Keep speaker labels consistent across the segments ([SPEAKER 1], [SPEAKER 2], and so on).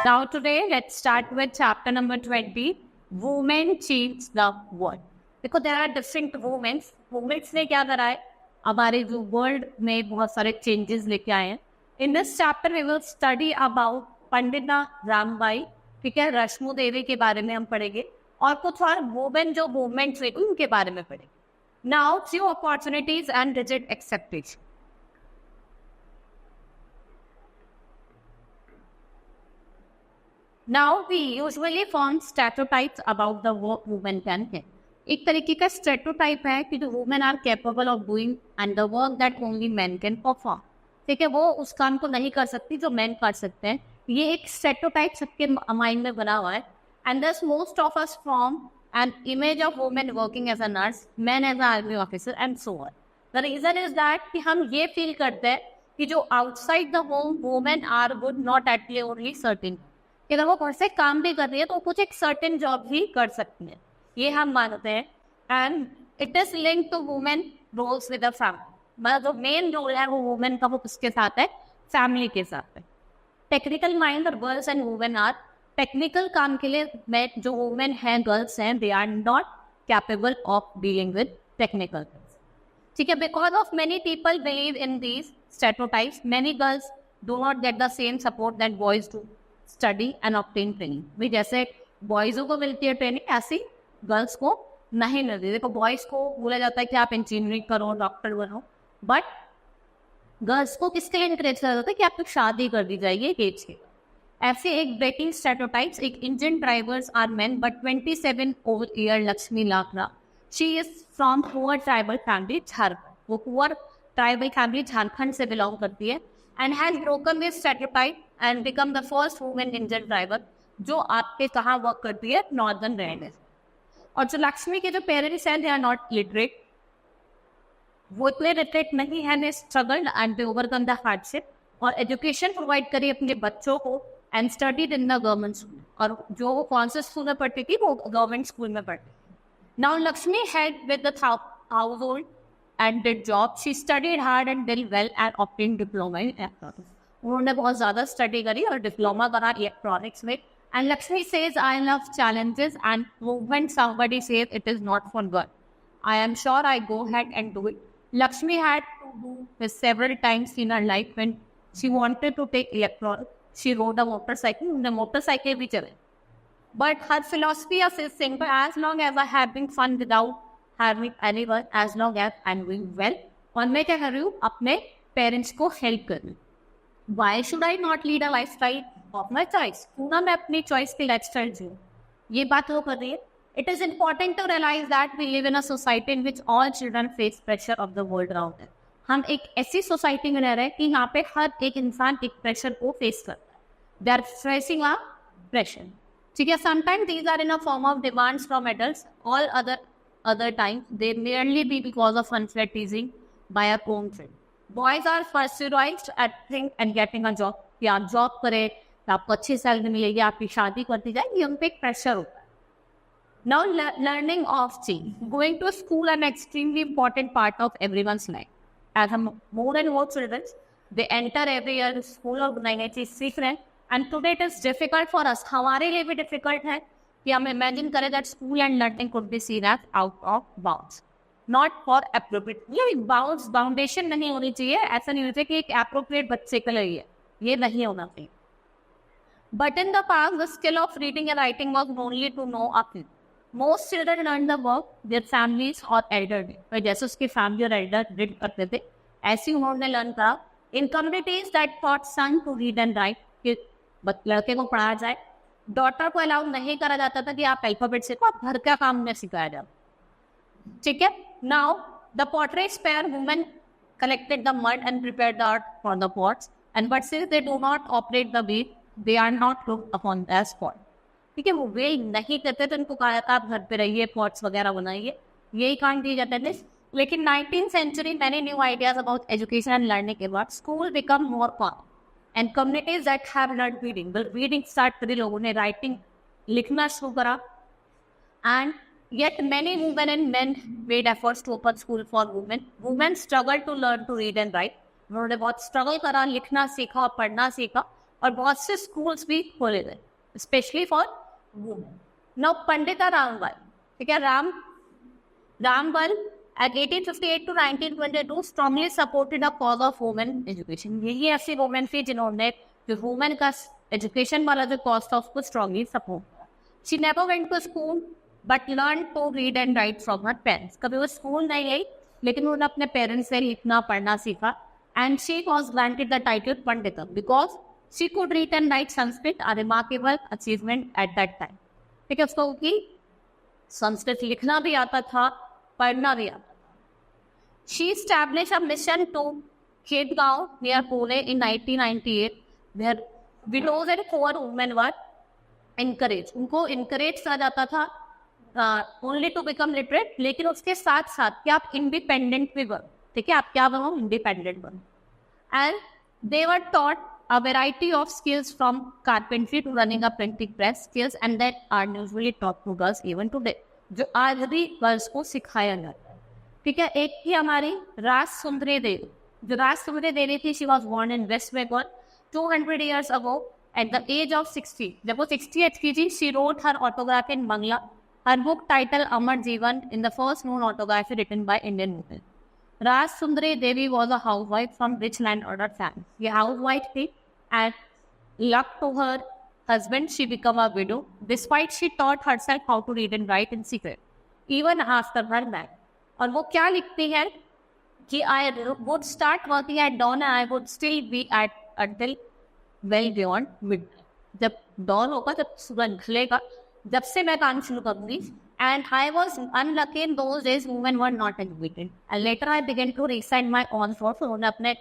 [SPEAKER 1] Now today, let's start with chapter number 20, Women Change the World. देखो there are different women. Women ने क्या करा है, हमारे जो वर्ल्ड में बहुत सारे चेंजेस लेके आए हैं. In this chapter we will study about Pandita Rambai, ठीक है, रश्मो देवी के बारे में हम पढ़ेंगे और कुछ और वुमेन जो मूवमेंट्स हुई उनके बारे में पढ़ेंगे. Now few opportunities and rigid expectations. Now we usually form stereotypes about the work women can do. एक तरीके का stereotype है कि जो women are capable of doing and the work that only men can perform. ठीक है, वो उस काम को नहीं कर सकती जो men कर सकते हैं. ये एक stereotype सबके माइंड में बना हुआ है. And thus most of us form an image of women working as a nurse, men as an army officer and so on. The reason is that कि हम ये feel करते हैं कि जो outside the home women are good not at only certain. अगर वो घर से काम भी कर रही है तो कुछ एक सर्टेन जॉब ही कर सकती है, ये हम मानते हैं. And it is link to women roles with the family. मतलब जो मेन रोल है वो वुमेन का वो किसके साथ है, फैमिली के साथ है. टेक्निकल माइंड और girls and women are, technical काम के लिए जो वुमेन हैं गर्ल्स हैं, they are not capable of dealing with technical. ठीक है, because of many people believe in these stereotypes, many girls do not get the same support that boys do study and obtain training. भी जैसे बॉयज़ों को मिलती है training, ऐसी girls को नहीं मिलती. देखो बॉयज़ को बोला जाता है कि आप इंजीनियरिंग करो, डॉक्टर बनो, बट गर्ल्स को किसके लिए इनकरेज किया जाता है कि आपकी शादी कर दी जाएगी एक एज के. ऐसे एक ब्रेकिंग स्टेरियोटाइप्स. एक Indian drivers are men but 27 over year Lakshmi Lakhra, she is from poor tribal family Jharkhand. वो पुअर ट्राइबल फैमिली झारखंड से बिलोंग करती है and has broken this stereotype and become the first woman Indian driver जो आपके कहाँ work करती है, नॉर्दर्न रेलवे. और जो लक्ष्मी के जो पेरेंट्स हैं, दे आर नॉट लिटरेट. वो इतने लिटरेट नहीं है, ने struggled and they overcome the hardship और एजुकेशन प्रोवाइड करी अपने बच्चों को and studied in the government school. और जो वो कौन से स्कूल में पढ़ती थी, वो गवर्नमेंट स्कूल में पढ़ती. Now Lakshmi head with the house hold and did job. She studied hard and did well and obtained diploma in electronics. उन्होंने बहुत ज़्यादा स्टडी करी और डिप्लोमा करा इलेक्ट्रॉनिक्स में. And Lakshmi says, I love challenges and when somebody says it is not for girl, I am sure I go ahead and do it. Lakshmi had to do this several times in her life when she wanted to take electronics. She rode a motorcycle, the motorcycle भी चले. But her philosophy is simple: as long as I having fun without having anyone, as long as I'm doing well. और मैं क्या कर रही हूँ, अपने parents को हेल्प कर रही हूँ. Why should I not lead a lifestyle of my choice? क्यों ना मैं अपनी चॉइस की लाइफस्टाइल जीऊँ, ये बात वो कर रही है. It is important to realize that we live in a society in which all children face pressure of the world around them. हम एक ऐसी सोसाइटी में रह रहे हैं कि यहाँ पे हर एक इंसान एक प्रेशर को फेस करता है. They are facing a pressure. ठीक है, sometimes these are in a form of demands from adults. All other times they merely be because of unfair teasing by our own friend. Boys are pressurized at think and getting a job. कि आप job करें, आपको अच्छी salary मिलेगी, आपकी शादी करती जाएगी, उन पे एक प्रेशर होता है. Now learning of change. Going to school an extremely important part of everyone's life. As more and more children, they enter every year school और नई नई चीज़ सीख रहे हैं. And today it is difficult for us. हमारे लिए भी difficult है कि हम इमेजिन करें that school and learning could be seen as out of bounds, not for appropriate. ये बाउंडेशन नहीं होनी चाहिए. ऐसा नहीं होना चाहिए कि एक एप्रोप्रिएट बच्चे के लिए है, ये नहीं होना चाहिए. But in the past the skill of reading and writing was only to know up. Most children learn the work their families और एल्डर डिड. जैसे उसके फैमिली और एल्डर डिड करते थे, ऐसे उन्होंने लर्न करा. In communities that taught son to read and write, कि लड़के को पढ़ाया जाए. डॉटर को अलाउ नहीं करा जाता था कि आप अल्फाबेट सीखो, आप घर का काम में सिखाया जाए. ठीक है. Now the pottery spare women collected the mud and prepared the earth for the pots and but since they do not operate the wheel, they are not looked upon as pot. ठीक है, वो वे नहीं करते तो इनको कहा जाता आप घर पे रहिए, पॉट्स वगैरह बनाइए, यही काम दिए जाते थे. लेकिन 19th century many new ideas about education and learning emerged. School become more common. And communities that have learned reading, the reading start करी, लोगों ने writing लिखना शुरू करा. And yet many women and men made efforts to open school for women. Women struggled to learn to read and write. उन्होंने बहुत struggle करा, लिखना सीखा और पढ़ना सीखा. और बहुत से स्कूल्स भी खोले गए specially for women. Now Pandita Rambai, ठीक है, रामबल at 1858 to 1922 strongly supported a cause of women education। यही ऐसी वुमेन थी जिन्होंने जो वुमेन का एजुकेशन वाला जो कॉज था उसको स्ट्रांगली सपोर्ट किया। She never went to school but learn to read and write from her parents. कभी वो स्कूल नहीं गई लेकिन उन्होंने अपने पेरेंट्स से लिखना पढ़ना सीखा। And she was granted the title Pandita because she could read and write Sanskrit, a remarkable achievement at that time. ठीक है, उसको की संस्कृत लिखना भी आता था, पढ़ना भी आता था। She established a mission to Khetgaon near Pune in 1998, where widows and poor women were encouraged। उनको encourage किया जाता था only to become literate, लेकिन उसके साथ साथ कि आप independent भी बनो, ठीक है, आप क्या बनो, independent बनो। And they were taught a variety of skills from carpentry to running a printing press, skills and that are usually taught to girls even today, जो आज भी गर्ल्स को सिखाया जाता है। ठीक है, एक थी हमारी राज सुंदरी देवी। जो राज सुंदरी देवी थी, she was born in West Bengal 200 years ago at the age of 60। जब वो 68 की थी, she wrote her autograph in Bangla. Her book title Amar Jiban in the first known autobiography written by Indian women. Raj Sundari Devi was a housewife from rich landholder family. ये housewife थी and luck to her husband she became a widow despite she taught herself how to read and write in secret even after her marriage। और वो क्या लिखती है कि I would start working at dawn and I would still be at until well beyond midnight। जब dawn होगा, जब सूरज निकलेगा, जब से मैं काम शुरू करूंगी। And I was unlucky in those days women were not educated and later I began to recite my own thoughts। उन्होंने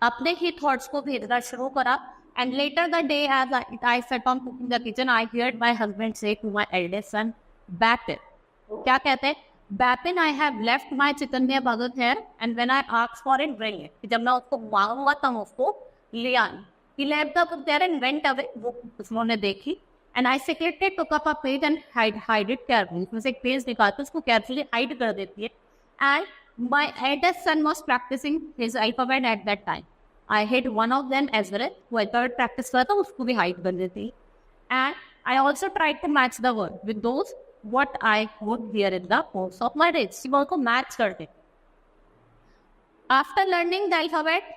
[SPEAKER 1] अपने ही थॉट्स को भेजना शुरू करा। And later the day as I sat on cooking the kitchen, I heard my husband say to my eldest son, Bapin। क्या कहते हैं? Bapin, I have left my Chaitanya Bhagat here and when I asked for it, bring it। जब मैं उसको मांगूंगा तब उसको ले आना। He left the book there and went away। वो उन्होंने देखी and I secretly took up a page and hide it carefully। उसमें से एक पेज निकालते उसको carefully hide कर देती है। And my eldest son was practicing his alphabet at that time। I hid one of them as well। वो alphabet practice करता उसको भी hide कर देती। And I also tried to match the word with those what I would hear in the course of my days। वो को match करते। After learning the alphabet,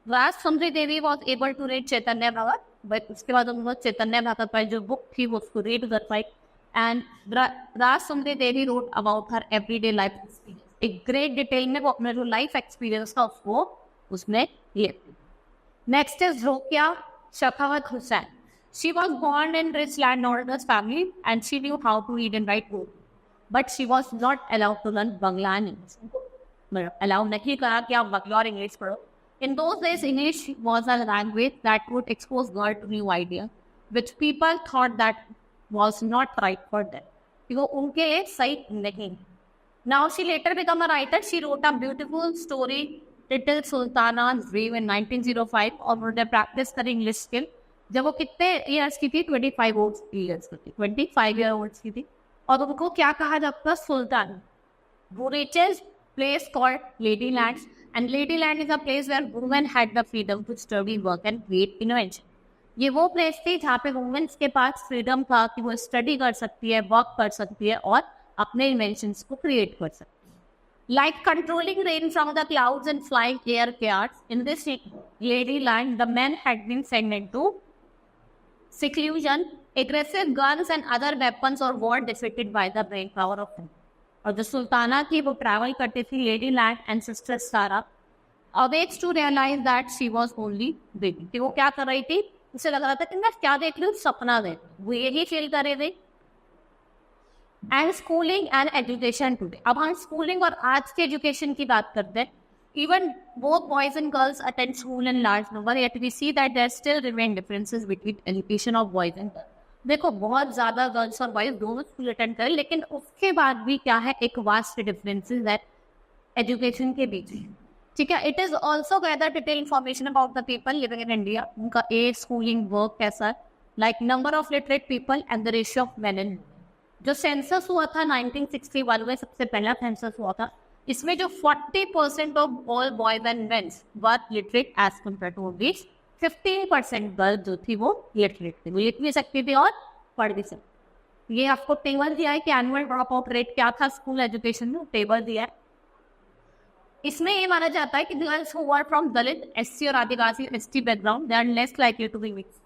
[SPEAKER 1] Raj Sundari Devi was able to read Chaitanya Bhagat। but उसके बाद उनको चैतन्य भागवत पर जो book थी वो उसको रीड कर पाई। And Raj Sundari Devi wrote about her everyday life experience। एक great detail में वो अपने जो life experience था उसको उसने लिखा। Next is Rokia Shakhawat Hussain। She was born in rich landowners family and she knew how to read and write Urdu, but she was not allowed to learn Bangla and English। Allow नहीं करा कि आप Bangla और English पढ़ो। In those days, English was a language that would expose girl to new ideas, which people thought that was not right for them। वो उनके लिए सही नहीं। Now she later became a writer। She wrote a beautiful story titled Sultana's Dream in 1905 और उन्होंने practice करी English skill. जब वो कितने ईयर्स की थी? 25 ईयर्स की थी, 25 ईयर ओल्ड की थी। और उनको क्या कहा जाता था? सुल्तान। वो richest place called Ladyland and Ladyland is a place where women had the freedom to study, work and create innovation. ये वो प्लेस थी जहाँ पे वुमेन्स के पास फ्रीडम था कि वो स्टडी कर सकती है, वर्क कर सकती है और अपने इन्वेंशंस को क्रिएट कर सकती है। Like controlling rain from the clouds and flying air cars, in this ladyland, the men had been sent into seclusion, aggressive guns and other weapons or war defeated by the brain power of women। और जो सुल्ताना थी वो travel करती थी लेडीलैंड and sister सारा, awakes to realize that she was only dreaming। कि वो क्या कर रही थी? उसे लग रहा था कि मैं क्या देख रही हूँ, सपना देख, वो यही फील कर रही थी। And schooling and education today. अब हम स्कूलिंग और आज के एजुकेशन की बात करते हैं। Even both boys and girls attend school in large number, yet we see that there still remain differences between education of boys and girls. देखो बहुत ज़्यादा गर्ल्स और बॉयज दोनों स्कूल अटेंड करें, लेकिन उसके बाद भी क्या है, एक वास्ट डिफरेंसेस है एजुकेशन के बीच। ठीक है, it is also gather detail information about the people living in India, उनका एज, स्कूलिंग, वर्क कैसा है, like number of literate people and the ratio of main and. जो सेंसस हुआ था 1961 में, सबसे पहला सेंसस हुआ था, इसमें जो 40% of all boys and mens were literate as compare to only 15% girl जो थी वो लिटरेट थी, वो लिख भी सकती थी और पढ़ भी सकती। ये आपको टेबल दिया है कि एनुअल ड्रॉप आउट रेट क्या था स्कूल एजुकेशन में, टेबल दिया है। इसमें ये माना जाता है कि girls who are from Dalit, SC और आदिवासी ST background, they are less likely to be mix,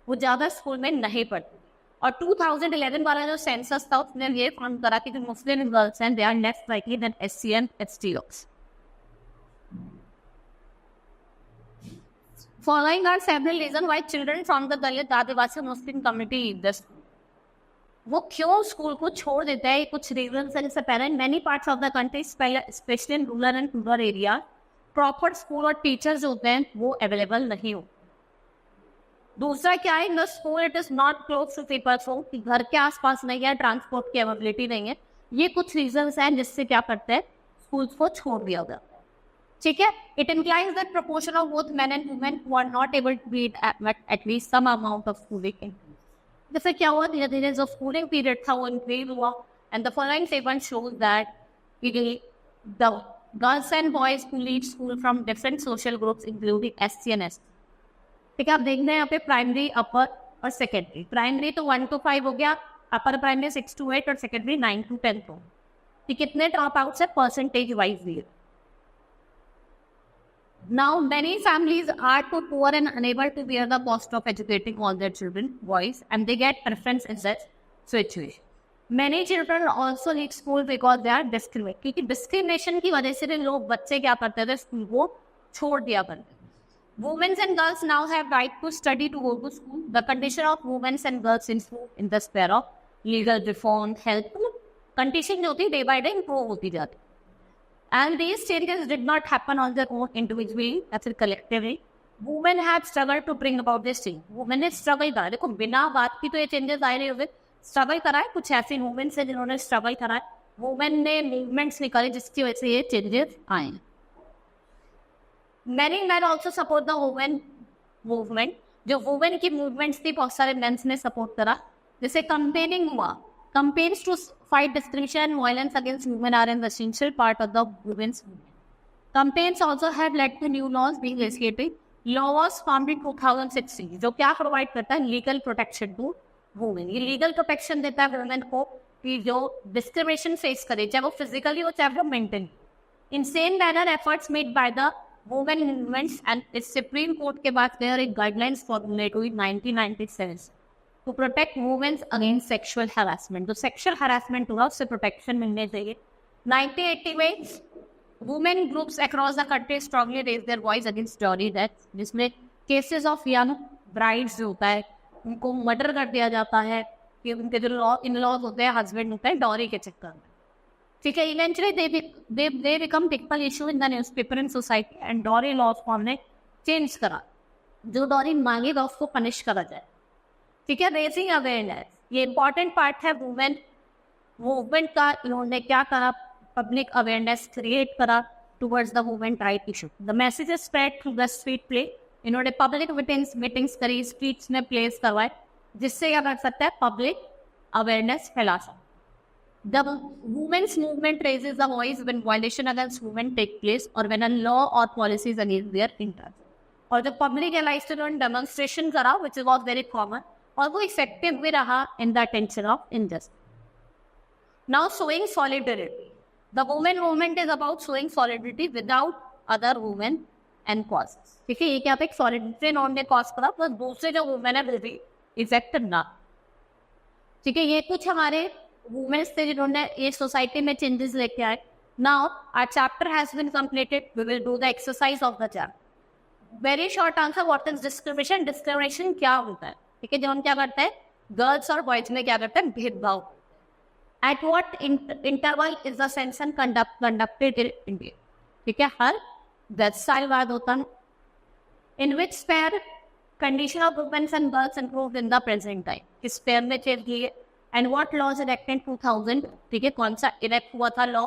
[SPEAKER 1] वो ज्यादा स्कूल में नहीं पढ़ती। और 2011 वाला जो सेंसस था उसने ये फाउंड करा कि जो मुस्लिम गर्ल्स हैं they are less likely than SC and ST girls. Following are several reasons why children from the Dalit, Adivasi, Muslim community leave the school. वो क्यों स्कूल को छोड़ देते हैं, कुछ रीजन है। जैसे पहले many parts of the country specially in rural and rural area proper school और टीचर्स होते हैं वो अवेलेबल नहीं हो। दूसरा क्या है, in the school it is not close to peoples home, कि घर के आसपास नहीं है, ट्रांसपोर्ट की अवेलेबिलिटी नहीं है। ये कुछ रीजंस हैं जिससे क्या करते हैं स्कूल्स को छोड़ दिया गया। ठीक है, it implies that proportion of both men and women who are not able to read at least some amount of schooling. जैसे क्या हुआ, धीरे धीरे जो स्कूलिंग पीरियड था वो इंक्रीज हुआ, and the following statement shows that the girls and boys who leave school from different social groups including SC and ST. ठीक है, आप देख रहे हैं यहाँ पे प्राइमरी, अपर और सेकेंडरी। प्राइमरी तो 1 to 5 हो गया, अपर प्राइमरी 6 to 8 और सेकेंडरी 9 to 10 हो। कितने ड्रॉप आउट है परसेंटेज वाइज दिए। Now, many families are too poor and unable to bear the cost of educating all their children, boys, and they get preference in such situation. Many children also leave school because they are discriminated. क्योंकि discrimination की वजह से लोग बच्चे क्या करते थे, school को छोड़ दिया करते। Women and girls now have right to study to go to school. The condition of women and girls in school in the sphere of legal reform, health, condition जो होती day by day improve होती जाती। And these changes did not happen on their own individually, that's it collectively. Women have struggled to bring about this change. Women ने struggle करा, देखो बिना बात की तो ये changes आए नहीं होते। struggle करा है, कुछ ऐसे women हैं जिन्होंने struggle करा है, women ने movements निकाले जिसकी वजह से ये changes आए। Many men also support the women movement. जो women की movements थी बहुत सारे men ने support करा, जैसे campaigning हुआ। Campaigns to fight discrimination and violence against women are an essential part of the women's movement. Campaigns also have led to new laws being legislated. Law was formed in 2016, जो क्या provide करता है legal protection to women. ये legal protection देता है women को कि जो discrimination face करे, चाहे वो physically हो चाहे वो mentally. In same manner, efforts made by the women movements and its Supreme Court के बाद there are guidelines formulated in 1997. To protect women against sexual harassment. तो sexual harassment हुआ उससे protection मिलने चाहिए। 1980 में women groups across the country strongly raised their voice against dowry death, जिसमें cases of young brides जो होता है उनको मर्डर कर दिया जाता है कि उनके जो in-laws होते हैं, husband होते हैं, dowry के चक्कर में। ठीक है, eventually they become typical issue in the newspaper and society, and dowry laws को हमने change करा, जो dowry मांगेगा उसको punish करा जाए। ठीक है, रेजिंग अवेयरनेस ये इंपॉर्टेंट पार्ट है वुमेन मूवमेंट का। इन्होंने क्या करा, पब्लिक अवेयरनेस क्रिएट करा towards the women right issue. The message is spread through the street play. इन्होंने पब्लिक मीटिंग्स करी, स्ट्रीट्स में प्लेस करवाए, जिससे क्या कर सकता है पब्लिक अवेयरनेस फैला सकता। The women's movement raises the voice when violation against women take place और when a law or policies against their interest. और जब पब्लिक एलाइज उन्होंने डेमोन्स्ट्रेशन करा विच वॉज वेरी कॉमन, और वो इफेक्टिव भी रहा in the attention of injustice. Now showing solidarity, the women movement is about showing solidarity without other women and causes. ठीक है, ये क्या था, एक सॉलिडरिटी इन्होंने कॉज करा प्लस दूसरे जो वुमेन है वो भी इफेक्ट ना। ठीक है, ये कुछ हमारे वुमेन्स थे जिन्होंने ये सोसाइटी में चेंजेस लेके आए। Now our chapter has been completed, we will do the exercise of the chapter. Very short answer, what is discrimination. Discrimination क्या होता है, ठीक है, जब हम क्या करते हैं गर्ल्स और बॉयज में क्या करते हैं भेदभाव। At what interval is the census conducted in India. ठीक है, हर 10 साल बाद होता है। In which sphere condition of women and girls improved in the present time, किस स्पेयर में चेंज किए। एंड व्हाट लॉज इलेक्टेड 2000, ठीक है, कौन सा इलेक्ट हुआ था लॉ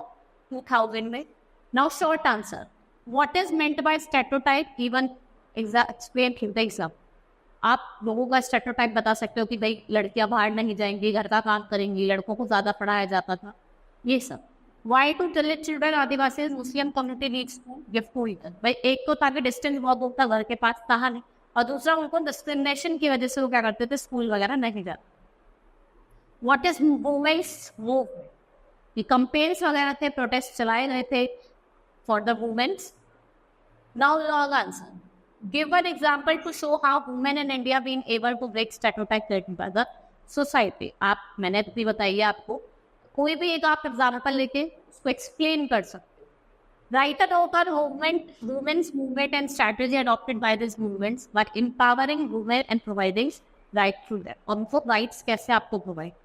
[SPEAKER 1] 2000 में। Now short answer, what is meant by stereotype, even explain the exam. आप लोगों का स्टेरियोटाइप बता सकते हो कि भाई लड़कियां बाहर नहीं जाएंगी, घर का काम करेंगी, लड़कों को ज़्यादा पढ़ाया जाता था, ये सब। Why to Dalit children Adivasi Muslim community needs to give to either. भाई एक तो ताकि डिस्टेंस बहुत दूर था, घर के पास कहा नहीं, और दूसरा उनको डिस्क्रिमिनेशन की वजह से वो क्या करते थे, स्कूल वगैरह नहीं जाते. What is women's movement? ये कंपेन्स वगैरह थे, प्रोटेस्ट चलाए गए थे for the women's. Now long answer. Give an example to show how women in India been able to break stereotypes created by the society. आप, मैंने भी बताइए आपको, कोई भी एक आप एग्जाम्पल लेके उसको एक्सप्लेन कर सकते. Write about our women's movement and strategy adopted by these movements, but empowering women and providing right to them. उनको rights कैसे आपको provide.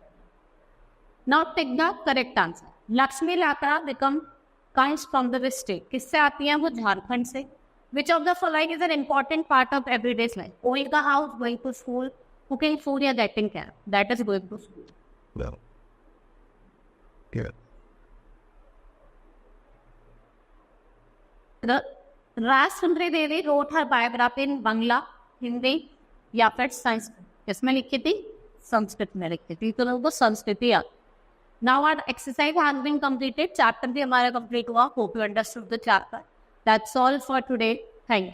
[SPEAKER 1] Now take the correct answer. Lakshmi Lakra comes from the state. किससे आती हैं वो? झारखंड से. Which of the following is an important part of everyday life? Owning a house, going to school, cooking food, or getting care. That is going to school.
[SPEAKER 2] Well, yeah.
[SPEAKER 1] The Rashundri Devi wrote her biography in Bangla, Hindi, या फिर संस्कृत. इसमें लिखी थी? संस्कृत में लिखी थी. तो लोगों को संस्कृति आती. Now our exercise has been completed. Chapter भी हमारा complete हुआ. Hope you understood the chapter. That's all for today. Thank you.